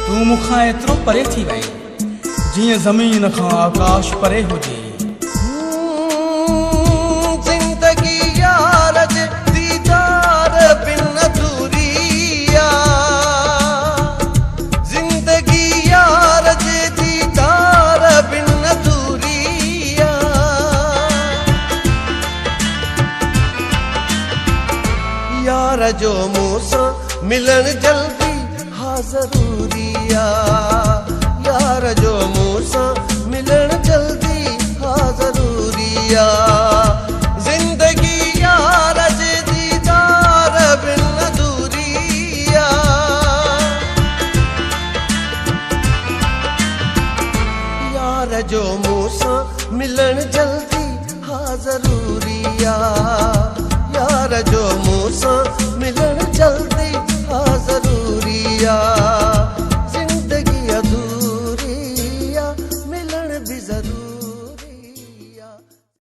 तू मुखां एतिरो परे थी वई जीअं ज़मीन खां आकाश परे हुजे। जिंदगी यार जे दीदार बिन अधूरी आ, जिंदगी यार जे दीदार बिन अधूरी आ। यार जो मूंसां मिलन जल्दी हा ज़रूरी आ, यार जो मूंसां मिलन जल्दी हा ज़रूरी आ। जिंदगी यार जे दीदार बिन अधूरी आ, यार जो मूंसां मिलन जल्दी हा ज़रूरी आ, यार जो मूंसां मिलन जल्दी हा ज़रूरी आ।